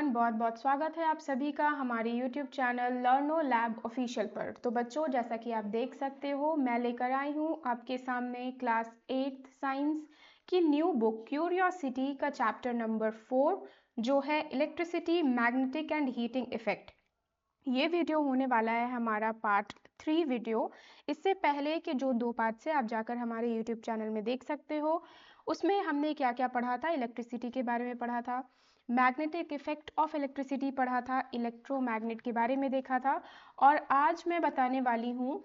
Everyone, बहुत बहुत स्वागत है आप सभी का हमारे यूट्यूब चैनल लर्नो लैब ऑफिशियल पर। तो बच्चों, जैसा कि आप देख सकते हो, मैं लेकर आई हूँ आपके सामने क्लास 8 साइंस की न्यू बुक क्यूरियोसिटी का चैप्टर नंबर 4 जो है electricity, magnetic and heating effect. ये वीडियो होने वाला है हमारा पार्ट 3 वीडियो। इससे पहले के जो 2 पार्ट से आप जाकर हमारे यूट्यूब चैनल में देख सकते हो, उसमें हमने क्या क्या पढ़ा था। इलेक्ट्रिसिटी के बारे में पढ़ा था, मैग्नेटिक इफेक्ट ऑफ इलेक्ट्रिसिटी पढ़ा था, इलेक्ट्रोमैग्नेट के बारे में देखा था, और आज मैं बताने वाली हूँ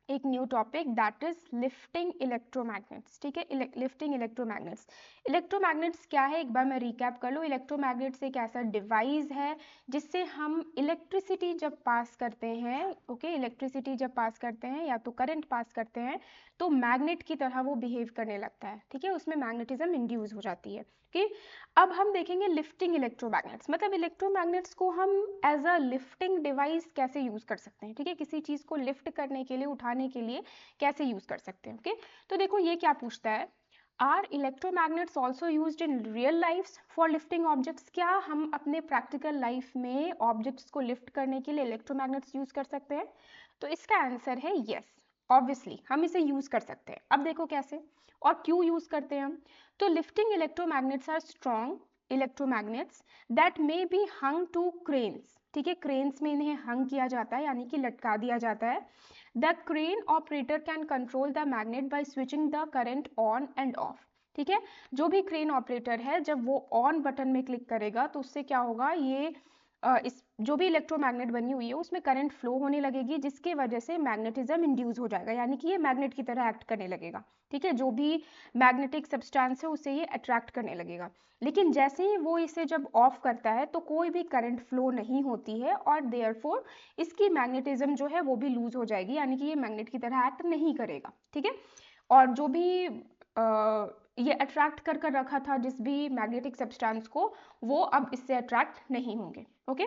एक new topic that is lifting electromagnets. ठीक है, लिफ्टिंग इलेक्ट्रोमैग्नेट्स। इलेक्ट्रोमैग्नेट्स क्या है, एक बार मैं रिकैप कर लूँ। इलेक्ट्रोमैग्नेट्स एक ऐसा डिवाइस है जिससे हम इलेक्ट्रिसिटी जब पास करते हैं, ओके, इलेक्ट्रिसिटी जब पास करते हैं या तो करंट पास करते हैं, तो मैग्नेट की तरह वो बिहेव करने लगता है। ठीक है, उसमें मैग्नेटिज्म इंड्यूस हो जाती है। ओके, अब हम देखेंगे लिफ्टिंग इलेक्ट्रोमैग्नेट्स, मतलब इलेक्ट्रोमैग्नेट्स को हम एज अ लिफ्टिंग डिवाइस कैसे यूज कर सकते हैं। ठीक है, किसी चीज को लिफ्ट करने के लिए, उठाने के लिए कैसे यूज कर सकते हैं। ओके, तो देखो ये क्या पूछता है, are electromagnets also used in real life for lifting objects. क्या हम अपने प्रैक्टिकल लाइफ में ऑब्जेक्ट्स को लिफ्ट करने के लिए इलेक्ट्रोमैग्नेट्स यूज कर सकते हैं? तो इसका आंसर है यस, ऑब्वियसली हम इसे यूज कर सकते हैं। अब देखो कैसे और क्यों यूज करते हैं हम। तो lifting electromagnets are strong electromagnets that may be hung to cranes. ठीक है, क्रेन्स में इन्हें हंग किया जाता है, यानी कि लटका दिया जाता है। The crane operator can control the magnet by switching the current on and off. ठीक है, जो भी क्रेन ऑपरेटर है, जब वो ऑन बटन में क्लिक करेगा तो उससे क्या होगा, ये इस जो भी इलेक्ट्रोमैग्नेट बनी हुई है उसमें करंट फ्लो होने लगेगी, जिसके वजह से मैग्नेटिज्म इंड्यूस हो जाएगा, यानी कि ये मैग्नेट की तरह एक्ट करने लगेगा। ठीक है, जो भी मैग्नेटिक सब्सटेंस है उसे ये अट्रैक्ट करने लगेगा। लेकिन जैसे ही वो इसे जब ऑफ करता है तो कोई भी करंट फ्लो नहीं होती है, और देयरफॉर इसकी मैग्नेटिज्म जो है वो भी लूज हो जाएगी, यानी कि ये मैग्नेट की तरह एक्ट नहीं करेगा। ठीक है, और जो भी ये अट्रैक्ट कर रखा था जिस भी मैग्नेटिक सब्सटेंस को, वो अब इससे अट्रैक्ट नहीं होंगे। ओके,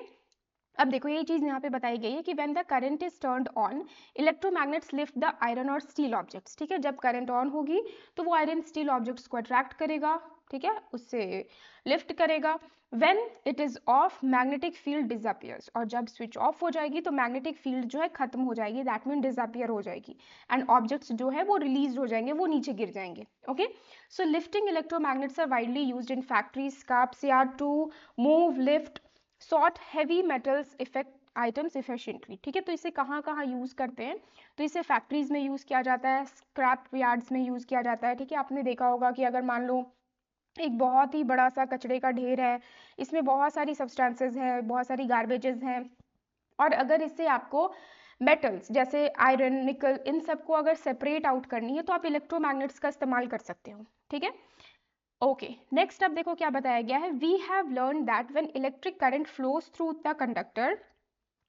अब देखो ये चीज यहाँ पे बताई गई है कि when the current is turned on electromagnets lift the iron और स्टील ऑब्जेक्ट्स। ठीक है, जब करंट ऑन होगी तो वो आयरन स्टील ऑब्जेक्ट्स को अट्रैक्ट करेगा, ठीक है, उससे लिफ्ट करेगा। When it is of magnetic field disappears, और जब स्विच ऑफ हो जाएगी तो मैग्नेटिक फील्ड जो है खत्म हो जाएगी, दैट मीन डिसअपियर हो जाएगी, एंड ऑब्जेक्ट्स जो है वो रिलीज हो जाएंगे, वो नीचे गिर जाएंगे। Okay, so lifting electromagnets are widely used in factories, cars yard to move, lift, sort heavy metals effect items efficiently. ठीक है, तो इसे कहाँ कहाँ यूज करते हैं, तो इसे फैक्ट्रीज में यूज किया जाता है, स्क्रैप यार्ड्स में यूज किया जाता है। ठीक है, आपने देखा होगा कि अगर मान लो एक बहुत ही बड़ा सा कचरे का ढेर है, इसमें बहुत सारी सब्सटेंसेस हैं, बहुत सारी गार्बेजेस हैं, और अगर इससे आपको मेटल्स जैसे आयरन, निकल, इन सबको अगर सेपरेट आउट करनी है तो आप इलेक्ट्रोमैग्नेट्स का इस्तेमाल कर सकते हो। ठीक है, ओके, नेक्स्ट अब देखो क्या बताया गया है। We have learn that when electric current flows through the conductor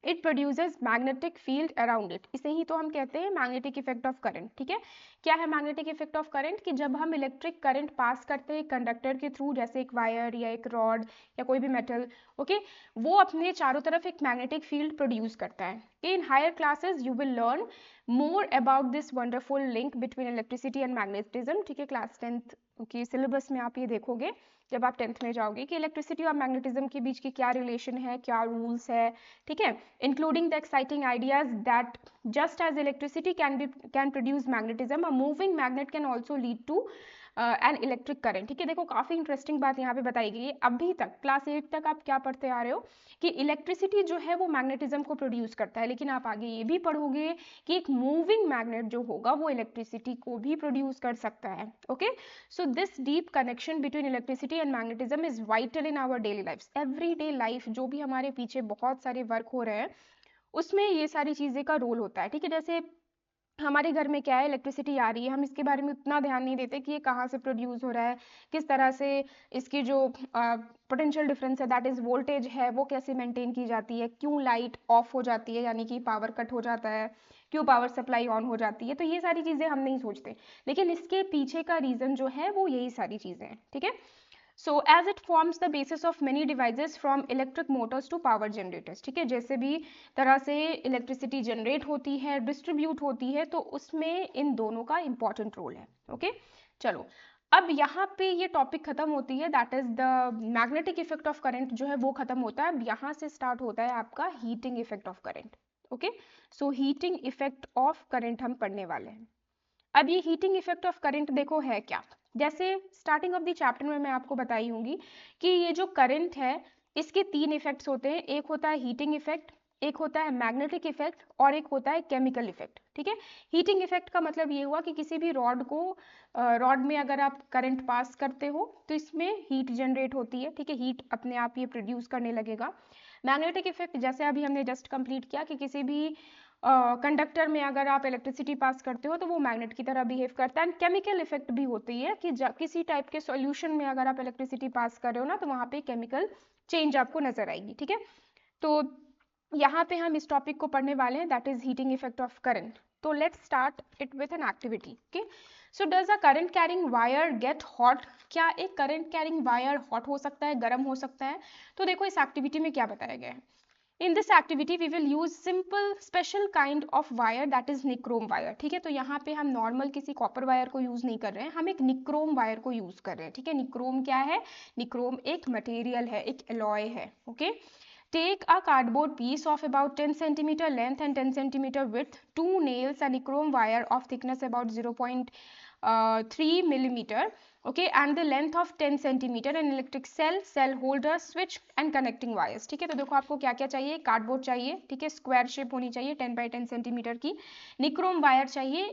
it produces magnetic field around it. इसे ही तो हम कहते हैं मैग्नेटिक इफेक्ट ऑफ करंट। ठीक है, क्या है मैग्नेटिक इफेक्ट ऑफ करंट, कि जब हम इलेक्ट्रिक करंट पास करते हैं कंडक्टर के थ्रू, जैसे एक वायर या एक रॉड या कोई भी मेटल, ओके, वो अपने चारों तरफ एक मैग्नेटिक फील्ड प्रोड्यूस करता है। In higher classes you will learn more about this wonderful link between electricity and magnetism. ठीक है, क्लास 10th की सिलेबस में आप ये देखोगे जब आप 10th में जाओगे कि इलेक्ट्रिसिटी और मैग्नेटिज्म के बीच की क्या रिलेशन है, क्या रूल्स है। ठीक है, including the exciting ideas that just as electricity can produce magnetism, a moving magnet can also lead to N electric current. ठीक है, देखो काफी इंटरेस्टिंग बात यहाँ पे बताई गई है। अभी तक क्लास 8 तक आप क्या पढ़ते आ रहे हो कि इलेक्ट्रिसिटी जो है वो मैग्नेटिज्म को प्रोड्यूस करता है, लेकिन आप आगे ये भी पढ़ोगे कि एक मूविंग मैग्नेट जो होगा वो इलेक्ट्रिसिटी को भी प्रोड्यूस कर सकता है। Okay, so this deep connection between electricity and magnetism is vital in our daily life. Everyday life जो भी हमारे पीछे बहुत सारे वर्क हो रहे हैं उसमें ये सारी चीजें का रोल होता है। ठीक है, जैसे हमारे घर में क्या है, इलेक्ट्रिसिटी आ रही है, हम इसके बारे में उतना ध्यान नहीं देते कि ये कहाँ से प्रोड्यूस हो रहा है, किस तरह से इसकी जो पोटेंशियल डिफरेंस है, दैट इज वोल्टेज है, वो कैसे मेंटेन की जाती है, क्यों लाइट ऑफ हो जाती है, यानी कि पावर कट हो जाता है, क्यों पावर सप्लाई ऑन हो जाती है। तो ये सारी चीजें हम नहीं सोचते, लेकिन इसके पीछे का रीजन जो है वो यही सारी चीजें हैं। ठीक है, so as it forms the basis of many devices from electric motors to power generators। ठीक है, जैसे भी तरह से इलेक्ट्रिसिटी जनरेट होती है, डिस्ट्रीब्यूट होती है, तो उसमें इन दोनों का इंपॉर्टेंट रोल है। ओके, चलो अब यहाँ पे ये टॉपिक खत्म होती है, that is the magnetic effect of current जो है वो खत्म होता है। अब यहाँ से स्टार्ट होता है आपका heating effect of current. Okay, so heating effect of current हम पढ़ने वाले हैं। अब ये हीटिंग इफेक्ट ऑफ करंट देखो है क्या, जैसे स्टार्टिंग ऑफ द चैप्टर में मैं आपको बताई होंगी कि ये जो करंट है इसके 3 इफेक्ट्स होते हैं, एक होता है हीटिंग इफेक्ट, एक होता है मैग्नेटिक इफेक्ट और एक होता है केमिकल इफेक्ट। ठीक है, हीटिंग इफेक्ट का मतलब ये हुआ कि किसी भी रॉड में अगर आप करंट पास करते हो तो इसमें हीट जनरेट होती है। ठीक है, हीट अपने आप ये प्रोड्यूस करने लगेगा। मैग्नेटिक इफेक्ट जैसे अभी हमने जस्ट कंप्लीट किया कि किसी भी कंडक्टर में अगर आप इलेक्ट्रिसिटी पास करते हो तो वो मैग्नेट की तरह बिहेव करता है। एंड केमिकल इफेक्ट भी होती है कि किसी टाइप के सॉल्यूशन में अगर आप इलेक्ट्रिसिटी पास कर रहे हो ना तो वहाँ पे केमिकल चेंज आपको नजर आएगी। ठीक है, तो यहाँ पे हम इस टॉपिक को पढ़ने वाले हैं, that is heating effect of current. तो let's start it with an activity. Okay, so does a current carrying wire get hot? क्या एक करंट कैरिंग वायर हॉट हो सकता है, गर्म हो सकता है? तो देखो इस एक्टिविटी में क्या बताया गया है। In this activity we will use simple special kind of wire that is nichrome wire। ठीक है, तो यहाँ पे हम नॉर्मल किसी कॉपर वायर को यूज नहीं कर रहे हैं, हम एक निक्रोम वायर को यूज कर रहे हैं। ठीक है, निक्रोम क्या है? निक्रोम एक मटेरियल है, एक एलॉय है। Okay, take a cardboard piece of about 10 centimeter length and 10 centimeter width, 2 nails, a nichrome wire of thickness about 0.3 millimeter, okay, and the length of 10 centimeter, an electric cell holder, switch and connecting wires। ठीक है, तो देखो आपको क्या क्या चाहिए, cardboard चाहिए, ठीक है, स्क्वायर शेप होनी चाहिए 10 बाई 10 सेंटीमीटर की, निक्रोम वायर चाहिए,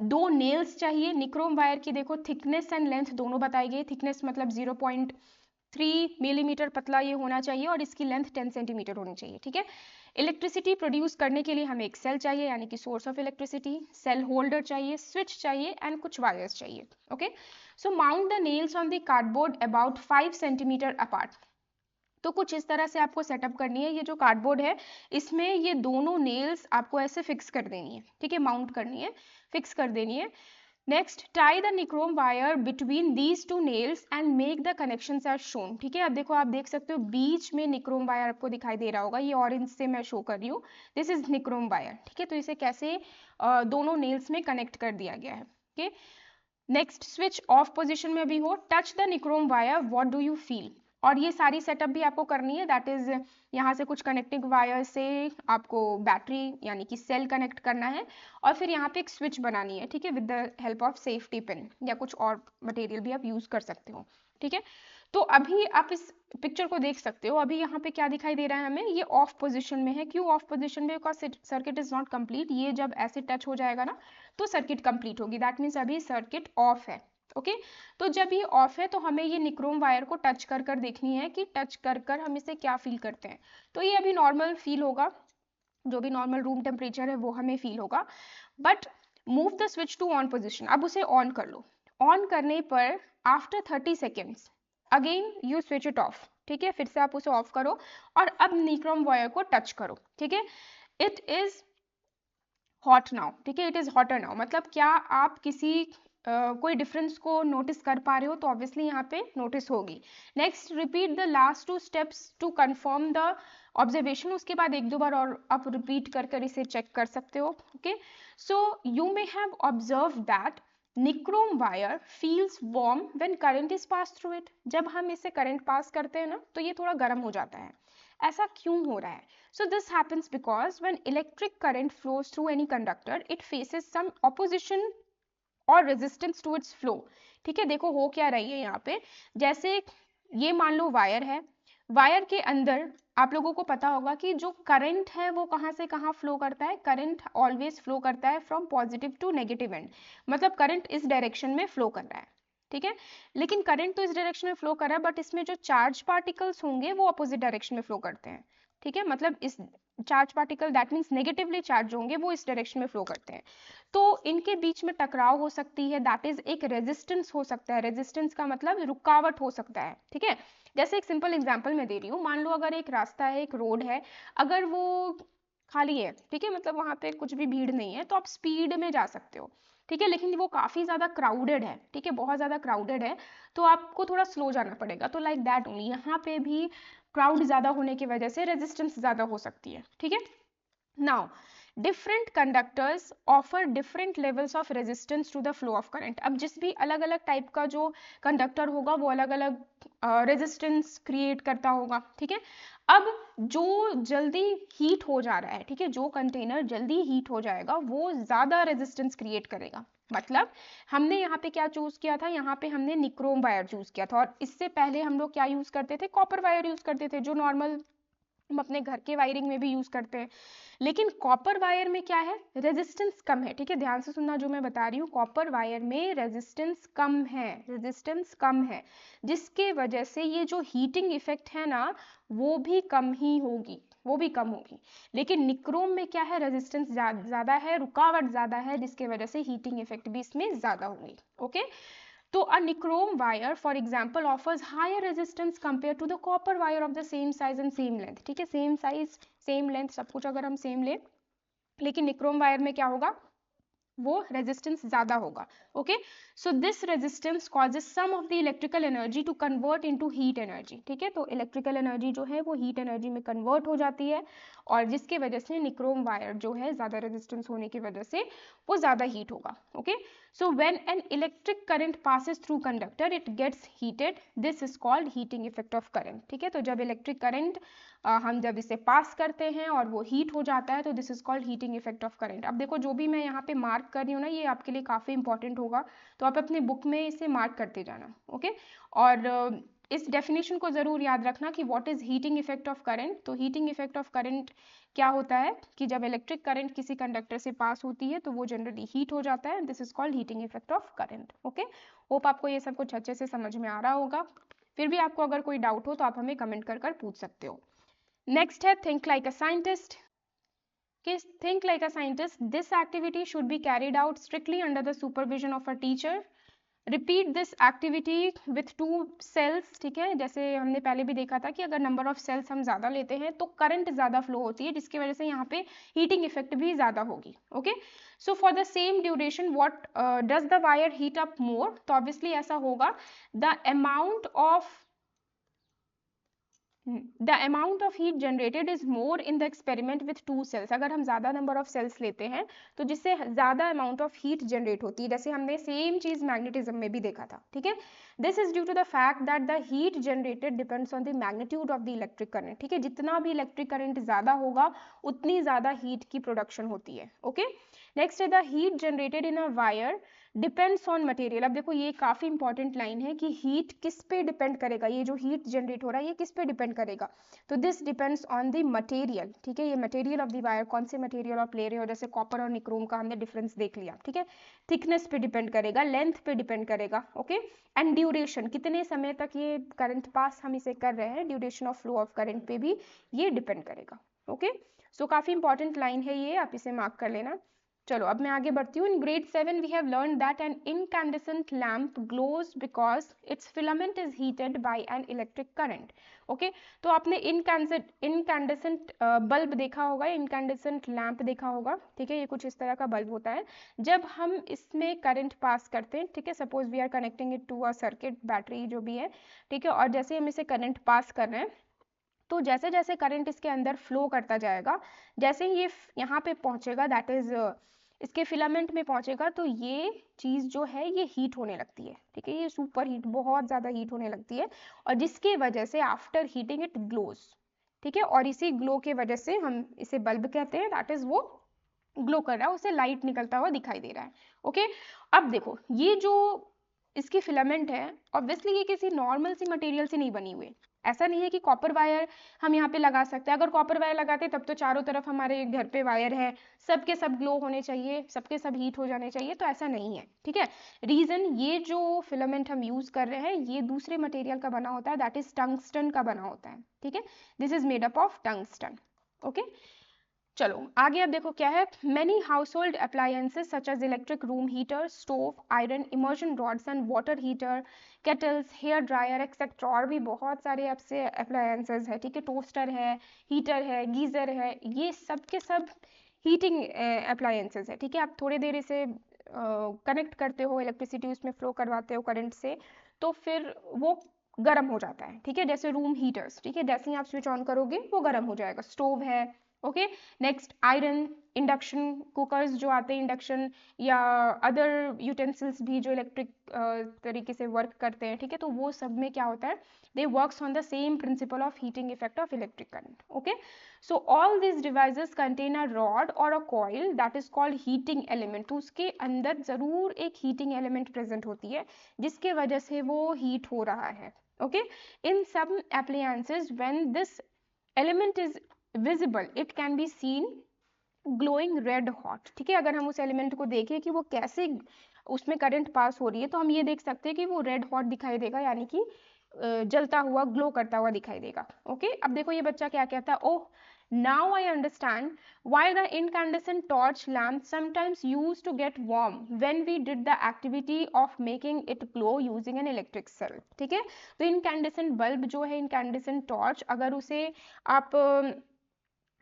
2 नेल्स चाहिए। निक्रोम वायर की देखो थिकनेस एंड लेंथ दोनों बताई गई, थिकनेस मतलब 0.3 मिलीमीटर पतला ये होना चाहिए और इसकी लेंथ 10 सेंटीमीटर होनी चाहिए। ठीक है, इलेक्ट्रिसिटी प्रोड्यूस करने के लिए हमें एक सेल चाहिए यानी कि source of electricity, cell holder चाहिए, स्विच चाहिए एंड कुछ वायर्स चाहिए। Okay, so mount the nails on the cardboard about 5 centimetre apart. तो कुछ इस तरह से आपको सेटअप करनी है। ये जो कार्डबोर्ड है इसमें ये दोनों नेल्स आपको ऐसे फिक्स कर देनी है। ठीक है, माउंट करनी है, फिक्स कर देनी है। Next, tie the nichrome wire between these two nails and make the connections as shown. ठीक है, अब देखो आप देख सकते हो बीच में निक्रोम वायर आपको दिखाई दे रहा होगा, ये ऑरेंज से मैं शो कर रही हूँ, दिस इज निक्रोम वायर। ठीक है, तो इसे कैसे दोनों नेल्स में कनेक्ट कर दिया गया है। Okay, next, switch off position में भी हो, touch the nichrome wire, what do you feel? और ये सारी सेटअप भी आपको करनी है, दैट इज यहाँ से कुछ कनेक्टिंग वायर से आपको बैटरी यानी कि सेल कनेक्ट करना है और फिर यहाँ पे एक स्विच बनानी है। ठीक है, with the help of safety pin या कुछ और मटेरियल भी आप यूज कर सकते हो। ठीक है, तो अभी आप इस पिक्चर को देख सकते हो, अभी यहाँ पे क्या दिखाई दे रहा है हमें, ये ऑफ पोजिशन में है। क्यों ऑफ पोजिशन में? Because circuit is not complete. ये जब ऐसे टच हो जाएगा ना तो सर्किट कंप्लीट होगी, दैट मीन्स अभी सर्किट ऑफ है। ओके, तो जब ये ऑफ है तो हमें ये निक्रोम वायर को टच कर कर देखनी है कि टच कर कर हम इसे क्या फील करते हैं। तो ये अभी नॉर्मल फील होगा, जो भी नॉर्मल रूम टेम्परेचर है वो हमें फील होगा। But move the switch to on position, अब उसे ऑन कर लो। ऑन करने पर after 30 seconds again you switch it off. ठीक है, फिर से आप उसे ऑफ करो और अब निक्रोम वायर को टच करो। ठीक है, इट इज हॉट नाउ। ठीक है, इट इज हॉटर नाउ, मतलब क्या आप किसी कोई डिफरेंस को नोटिस कर पा रहे हो? तो ऑब्वियसली यहाँ पे नोटिस होगी। Next, repeat the last 2 steps to confirm the observation. उसके बाद 1-2 बार और आप रिपीट कर कर इसे चेक कर सकते हो। Okay, so you may have observe that nichrome wire feels warm when current is pass through it. जब हम इसे करंट पास करते हैं ना तो ये थोड़ा गर्म हो जाता है। ऐसा क्यों हो रहा है? So this happens because when electric current flows through any conductor, it faces some opposition और रेजिस्टेंस टू इट्स फ्लो। ठीक है, देखो हो क्या रही है यहाँ पे, जैसे ये मान लो वायर है, वायर के अंदर आप लोगों को पता होगा कि जो करंट है वो कहाँ से कहाँ फ्लो करता है, करंट ऑलवेज फ्लो करता है from positive to negative and, मतलब करंट इस डायरेक्शन में फ्लो कर रहा है। ठीक है, लेकिन करंट तो इस डायरेक्शन में फ्लो कर रहा है बट इसमें जो चार्ज पार्टिकल्स होंगे वो अपोजिट डायरेक्शन में फ्लो करते हैं। ठीक है, मतलब इस charge particle that means negatively charge होंगे वो इस डायरेक्शन में फ्लो करते हैं, तो इनके बीच में टकराव हो सकती है, दैट इज एक रेजिस्टेंस हो सकता है। रेजिस्टेंस का मतलब रुकावट हो सकता है। ठीक है, जैसे एक सिंपल एग्जांपल मैं दे रही हूँ, मान लो अगर एक रास्ता है, एक रोड है, अगर वो खाली है, ठीक है, मतलब वहां पे कुछ भी भीड़ नहीं है तो आप स्पीड में जा सकते हो। ठीक है, लेकिन वो काफी ज्यादा क्राउडेड है, ठीक है, बहुत ज्यादा क्राउडेड है, तो आपको थोड़ा स्लो जाना पड़ेगा। तो लाइक दैट ओनली यहाँ पे भी क्राउड ज्यादा होने की वजह से रेजिस्टेंस ज्यादा हो सकती है। ठीक है, now different conductors offer different levels of resistance to the flow of current. अब जिस भी अलग अलग टाइप का जो कंडक्टर होगा वो अलग अलग रेजिस्टेंस क्रिएट करता होगा, ठीक है। अब जो जल्दी हीट हो जा रहा है, ठीक है, जो कंटेनर जल्दी हीट हो जाएगा वो ज़्यादा रेजिस्टेंस क्रिएट करेगा। मतलब हमने यहाँ पे क्या चूज किया था, यहाँ पे हमने निक्रोम वायर चूज किया था, और इससे पहले हम लोग क्या यूज करते थे, कॉपर वायर यूज करते थे, जो नॉर्मल हम अपने घर के वायरिंग में भी यूज करते हैं। लेकिन कॉपर वायर में क्या है, रेजिस्टेंस कम है, ठीक है, ध्यान से सुनना जो मैं बता रही हूँ। कॉपर वायर में रेजिस्टेंस कम है, रेजिस्टेंस कम है, जिसके वजह से ये जो हीटिंग इफेक्ट है ना वो भी कम ही होगी, वो भी कम होगी। लेकिन निक्रोम में क्या है, रेजिस्टेंस ज्यादा है, रुकावट ज्यादा है, जिसके वजह से हीटिंग इफेक्ट भी इसमें ज्यादा होगी। ओके, तो a nichrome wire for example offers higher resistance compared to the copper wire of the same size and same length, ठीक है, सेम साइज सेम लेंथ सब कुछ अगर हम सेम लें, लेकिन निक्रोम वायर में क्या होगा, वो रेजिस्टेंस ज्यादा होगा। Okay, so this resistance causes some of the electrical energy to convert into heat energy, ठीक है, तो इलेक्ट्रिकल एनर्जी जो है वो हीट एनर्जी में कन्वर्ट हो जाती है, और जिसके वजह से निक्रोम वायर जो है ज्यादा रेजिस्टेंस होने की वजह से वो ज्यादा हीट होगा। Okay, so when an electric current passes through conductor it gets heated, this is called heating effect of current, ठीक है। तो जब इलेक्ट्रिक करंट हम जब इसे पास करते हैं और वो हीट हो जाता है तो this is called heating effect of current. अब देखो जो भी मैं यहाँ पे मार्क कर रही हूँ ना ये आपके लिए काफ़ी इंपॉर्टेंट होगा, तो आप अपने बुक में इसे मार्क करते जाना। ओके, और इस डेफिनेशन को ज़रूर याद रखना कि what is heating effect of current. तो हीटिंग इफेक्ट ऑफ करंट क्या होता है कि जब इलेक्ट्रिक करंट किसी कंडक्टर से पास होती है तो वो जनरली हीट हो जाता है, this is called heating effect of current. Okay, hope आपको ये सब कुछ अच्छे से समझ में आ रहा होगा। फिर भी आपको अगर कोई डाउट हो तो आप हमें कमेंट कर पूछ सकते हो। नेक्स्ट है think like a scientist. Think like a scientist. This activity should be carried out strictly under the supervision of a teacher. Repeat this activity with 2 cells, ठीक है, जैसे हमने पहले भी देखा था कि अगर नंबर ऑफ सेल्स हम ज़्यादा लेते हैं तो करंट ज़्यादा फ्लो होती है, जिसकी वजह से यहाँ पे हीटिंग इफेक्ट भी ज़्यादा होगी। Okay, so for the same duration what does the wire heat up more, तो ऑब्वियसली ऐसा होगा the amount of The amount of heat generated is more in the experiment with 2 cells. अगर हम ज़्यादा number of sales लेते हैं तो जिससे ज़्यादा अमाउंट ऑफ हीट जनरेट होती है, जैसे हमने सेम चीज़ मैग्नेटिज्म में भी देखा था, ठीक है। This is due to the fact that the heat generated depends on the magnitude of the electric current, ठीक है, जितना भी इलेक्ट्रिक करंट ज़्यादा होगा उतनी ज़्यादा हीट की प्रोडक्शन होती है। ओके, नेक्स्ट है the heat generated in a wire depends on material. अब देखो ये काफ़ी इंपॉर्टेंट लाइन है कि हीट किस पे डिपेंड करेगा, ये जो हीट जनरेट हो रहा है ये किस पे डिपेंड करेगा, तो this depends on the material, ठीक है, ये मटेरियल ऑफ द वायर, कौन से मटेरियल आप ले रहे हो, जैसे कॉपर और निक्रोम का हमने डिफरेंस देख लिया, ठीक है, थिकनेस पे डिपेंड करेगा, लेंथ पे डिपेंड करेगा। ओके, एंड ड्यूरेशन, कितने समय तक ये करंट पास हम इसे कर रहे हैं, duration of flow of current पे भी ये डिपेंड करेगा। ओके, सो काफ़ी इंपॉर्टेंट लाइन है ये, आप इसे मार्क कर लेना। चलो अब मैं आगे बढ़ती हूँ। In grade 7 we have learn that an incandescent lamp glows because its filament is heated by an electric current. Okay, तो आपने इनकैंडेसेंट बल्ब देखा होगा, इनकैंडेसेंट लैम्प देखा होगा, ठीक है, ये कुछ इस तरह का बल्ब होता है। जब हम इसमें करंट पास करते हैं, ठीक है, suppose we are connecting it to a circuit, battery जो भी है, ठीक है, और जैसे हम इसे करंट पास कर रहे हैं तो जैसे जैसे करंट इसके अंदर फ्लो करता जाएगा, जैसे ही ये यहाँ पे पहुंचेगा, दैट इज इसके फिलामेंट में पहुंचेगा, तो ये चीज़ जो है ये हीट होने लगती है, ठीक है, ये सुपर हीट, बहुत ज़्यादा हीट होने लगती है, और जिसके वजह से आफ्टर हीटिंग इट ग्लोज, ठीक है, और इसी ग्लो के वजह से हम इसे बल्ब कहते हैं, दैट इज वो ग्लो कर रहा है, उसे लाइट निकलता हुआ दिखाई दे रहा है। ओके, अब देखो ये जो इसकी फिलामेंट है ऑब्वियसली ये किसी नॉर्मल सी मटेरियल से नहीं बनी हुई, ऐसा नहीं है कि कॉपर वायर हम यहाँ पे लगा सकते हैं, अगर कॉपर वायर लगाते तब तो चारों तरफ हमारे घर पे वायर है, सबके सब ग्लो होने चाहिए, सबके सब हीट हो जाने चाहिए, तो ऐसा नहीं है, ठीक है। रीजन, ये जो फिलामेंट हम यूज कर रहे हैं ये दूसरे मटेरियल का बना होता है, दैट इज टंगस्टन का बना होता है, ठीक है, this is made up of tungsten. Okay, चलो आगे अब देखो क्या है। Many household appliances such as electric room heater, stove, iron, immersion rods and water heater, kettles, hair dryer etcetera, और भी बहुत सारे आपसे अप्लायंसेस है, ठीक है, टोस्टर है, हीटर है, गीजर है, ये सब के सब हीटिंग अप्लायंसेस है, ठीक है। आप थोड़ी देर इसे कनेक्ट करते हो, इलेक्ट्रिसिटी उसमें फ्लो करवाते हो करंट से, तो फिर वो गर्म हो जाता है, ठीक है, जैसे रूम हीटर्स, ठीक है, जैसे ही आप स्विच ऑन करोगे वो गर्म हो जाएगा। स्टोव है, okay. Next iron, induction cookers जो आते हैं, इंडक्शन या अदर यूटेंसिल्स भी जो इलेक्ट्रिक तरीके से वर्क करते हैं, ठीक है, तो वो सब में क्या होता है, they works on the same principle of heating effect of electric current. Okay, so all this devices contain a rod और a coil that is called heating element. तो उसके अंदर जरूर एक हीटिंग एलिमेंट प्रेजेंट होती है जिसके वजह से वो हीट हो रहा है। Okay, in some appliances when this element is visible it can be seen glowing red hot. ठीक है, अगर हम उस एलिमेंट को देखें कि वो कैसे उसमें करंट पास हो रही है, तो हम ये देख सकते हैं कि वो रेड हॉट दिखाई देगा, यानी कि जलता हुआ, ग्लो करता हुआ दिखाई देगा। ओके, अब देखो ये बच्चा क्या कहता है, ओह now I understand why the incandescent torch lamp sometimes used to get warm when we did the activity of making it glow using an electric cell। ठीक है, तो incandescent bulb जो है, incandescent torch, अगर उसे आप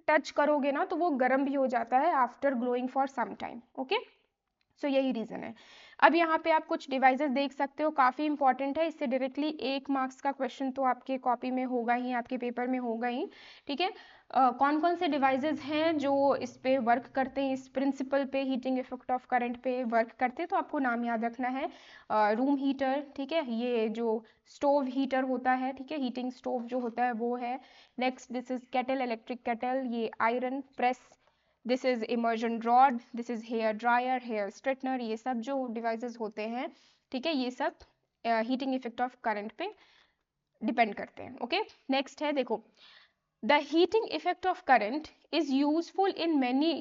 टच करोगे ना तो वो गर्म भी हो जाता है after glowing for some time. Okay, so यही रीजन है। अब यहाँ पे आप कुछ डिवाइसेस देख सकते हो, काफी इंपॉर्टेंट है, इससे डायरेक्टली 1 मार्क्स का क्वेश्चन तो आपके कॉपी में होगा ही, आपके पेपर में होगा ही। ठीक है, कौन कौन से डिवाइसेस हैं जो इस पे वर्क करते हैं, इस प्रिंसिपल पे, हीटिंग इफेक्ट ऑफ करंट पे वर्क करते हैं, तो आपको नाम याद रखना है। रूम हीटर, ठीक है, ये जो स्टोव हीटर होता है, ठीक है, हीटिंग स्टोव जो होता है वो है। Next this is kettle, electric kettle, ये iron press, this is immersion rod, this is hair dryer, hair straightener, ये सब जो डिवाइसेस होते हैं, ठीक है, ये सब हीटिंग इफेक्ट ऑफ करंट पे डिपेंड करते हैं। ओके, नेक्स्ट है देखो, the heating effect of current is useful in many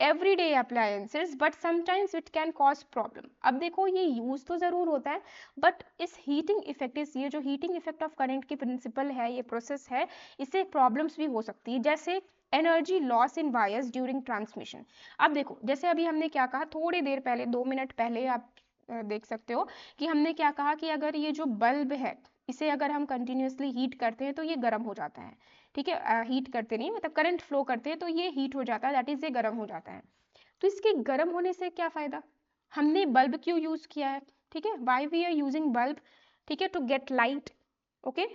everyday appliances but sometimes it can cause problem। अब देखो ये यूज तो जरूर होता है, बट इस हीटिंग इफेक्ट, इस ये जो हीटिंग इफेक्ट ऑफ करंट की प्रिंसिपल है, ये प्रोसेस है, इससे प्रॉब्लम्स भी हो सकती है, जैसे energy loss in wires during transmission. अब देखो जैसे अभी हमने क्या कहा थोड़ी देर पहले, 2 मिनट पहले, आप देख सकते हो कि हमने क्या कहा कि अगर ये जो बल्ब है इसे अगर हम कंटिन्यूसली हीट करते हैं तो ये गर्म हो जाता है। ठीक है, हीट करते नहीं, मतलब करंट फ्लो करते हैं तो ये हीट हो जाता है, दैट इज ये गर्म हो जाता है। तो इसके गर्म होने से क्या फायदा, हमने बल्ब क्यों यूज किया है, ठीक है, why we are using bulb, ठीक है, टू गेट लाइट। ओके,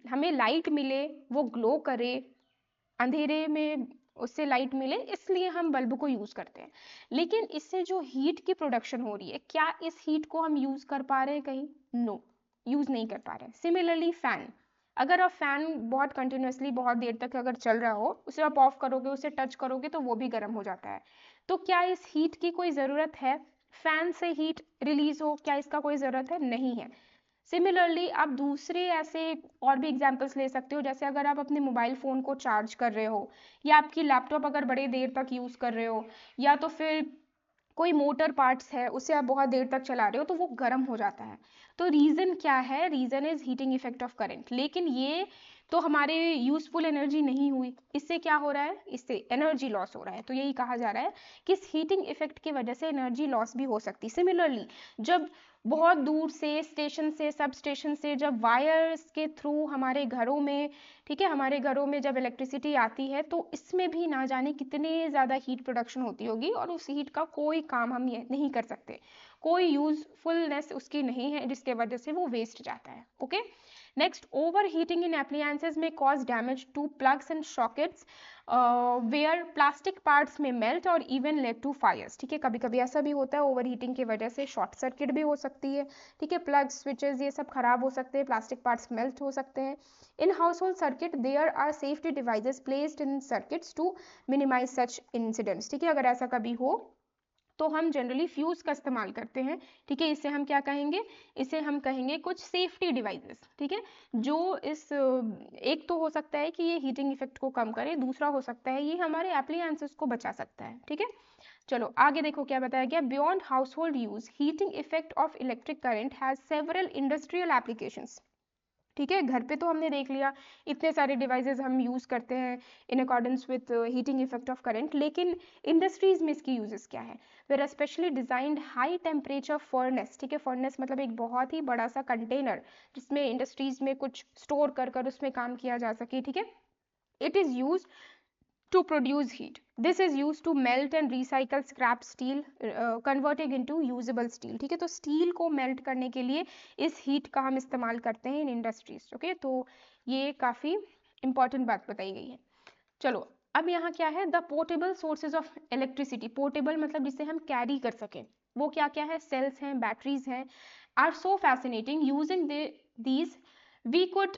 हमें लाइट मिले, वो ग्लो करे, अंधेरे में उससे लाइट मिले, इसलिए हम बल्ब को यूज करते हैं। लेकिन इससे जो हीट की प्रोडक्शन हो रही है, क्या इस हीट को हम यूज कर पा रहे हैं कहीं, नो, यूज नहीं कर पा रहे हैं। सिमिलरली फैन, अगर आप फैन बहुत कंटिन्यूसली बहुत देर तक अगर चल रहा हो, उसे आप ऑफ करोगे, उसे टच करोगे तो वो भी गर्म हो जाता है। तो क्या इस हीट की कोई ज़रूरत है, फैन से हीट रिलीज हो, क्या इसका कोई ज़रूरत है, नहीं है। सिमिलरली आप दूसरे ऐसे और भी एग्जांपल्स ले सकते हो, जैसे अगर आप अपने मोबाइल फ़ोन को चार्ज कर रहे हो, या आपकी लैपटॉप अगर बड़े देर तक यूज़ कर रहे हो, या तो फिर कोई मोटर पार्ट्स है उसे आप बहुत देर तक चला रहे हो तो वो गर्म हो जाता है। तो रीज़न क्या है, reason is heating effect of current. लेकिन ये तो हमारे यूजफुल एनर्जी नहीं हुई, इससे क्या हो रहा है, इससे एनर्जी लॉस हो रहा है। तो यही कहा जा रहा है कि इस हीटिंग इफेक्ट की वजह से एनर्जी लॉस भी हो सकती है। सिमिलरली जब बहुत दूर से, स्टेशन से, सब स्टेशन से जब वायर्स के थ्रू हमारे घरों में, ठीक है, हमारे घरों में जब इलेक्ट्रिसिटी आती है तो इसमें भी ना जाने कितने ज़्यादा हीट प्रोडक्शन होती होगी, और उस हीट का कोई काम हम ये नहीं कर सकते, कोई यूजफुलनेस उसकी नहीं है, जिसके वजह से वो वेस्ट जाता है। Okay, next, over heating in appliances में cause damage to plugs and sockets where plastic parts में मेल्ट और इवन लेड टू फायर्स। ठीक है, कभी कभी ऐसा भी होता है, ओवर हीटिंग की वजह से शॉर्ट सर्किट भी हो सकती है। ठीक है, प्लग स्विचेस ये सब खराब हो सकते हैं, प्लास्टिक पार्ट्स मेल्ट हो सकते हैं। In household circuit there are safety devices placed in circuits to minimise such incidents. ठीक है, अगर ऐसा कभी हो तो हम जनरली फ्यूज का इस्तेमाल करते हैं। ठीक है, इसे हम क्या कहेंगे, इसे हम कहेंगे कुछ सेफ्टी डिवाइसेस। ठीक है, जो इस एक तो हो सकता है कि ये हीटिंग इफेक्ट को कम करे, दूसरा हो सकता है ये हमारे एप्लायंसेस को बचा सकता है। ठीक है, चलो आगे देखो क्या बताया गया, beyond house hold use heating effect of electric current has several industrial applications. ठीक है, घर पे तो हमने देख लिया इतने सारे डिवाइसेस हम यूज़ करते हैं in accordance with heating effect of current, लेकिन इंडस्ट्रीज में इसकी यूजेस क्या है, where specially designed high temperature furnace. ठीक है, फर्नेस मतलब एक बहुत ही बड़ा सा कंटेनर जिसमें इंडस्ट्रीज में कुछ स्टोर कर उसमें काम किया जा सके। ठीक है, it is use to produce heat. This is used to melt and recycle scrap steel, converting into usable steel. ठीक है, तो स्टील को मेल्ट करने के लिए इस हीट का हम इस्तेमाल करते हैं इन इंडस्ट्रीज। ओके, तो ये काफ़ी इंपॉर्टेंट बात बताई गई है। चलो अब यहाँ क्या है, the portable sources of electricity, portable मतलब जिसे हम कैरी कर सकें, वो क्या क्या है, सेल्स हैं, बैटरीज हैं, are so fascinating using these we could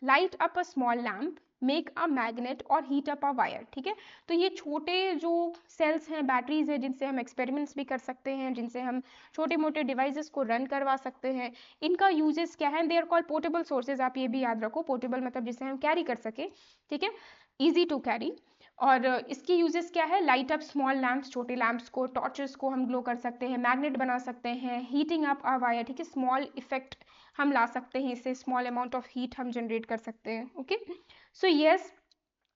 light up a small lamp, make a magnet और हीट अप अ वायर। ठीक है, तो ये छोटे जो सेल्स हैं, बैटरीज हैं, जिनसे हम एक्सपेरिमेंट्स भी कर सकते हैं, जिनसे हम छोटे मोटे डिवाइसेस को रन करवा सकते हैं, इनका यूजेस क्या है, they are called portable sources. आप ये भी याद रखो, पोर्टेबल मतलब जिसे हम कैरी कर सके, ठीक है, ईजी टू कैरी। और इसकी यूजेस क्या है, लाइट अप स्मॉल लैम्प्स, छोटे लैम्प्स को, टॉर्चेस को हम ग्लो कर सकते हैं, मैग्नेट बना सकते हैं, हीटिंग अप अ वायर, ठीक है, स्मॉल इफेक्ट हम ला सकते हैं, इससे स्मॉल अमाउंट ऑफ हीट हम जनरेट कर सकते हैं। Okay, so yes,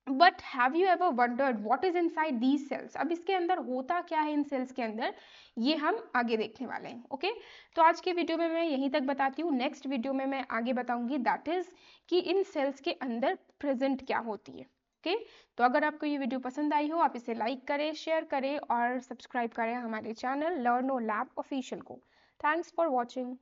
but have you ever wondered what is inside these cells? अब इसके अंदर होता क्या है, इन सेल्स के अंदर, ये हम आगे देखने वाले हैं। ओके, तो आज के वीडियो में मैं यहीं तक बताती हूँ, नेक्स्ट वीडियो में मैं आगे बताऊंगी, दैट इज कि इन सेल्स के अंदर प्रेजेंट क्या होती है। ओके, तो अगर आपको ये वीडियो पसंद आई हो, आप इसे लाइक करें, शेयर करें और सब्सक्राइब करें हमारे चैनल लर्नो लैब ऑफिशियल को। Thanks for watching.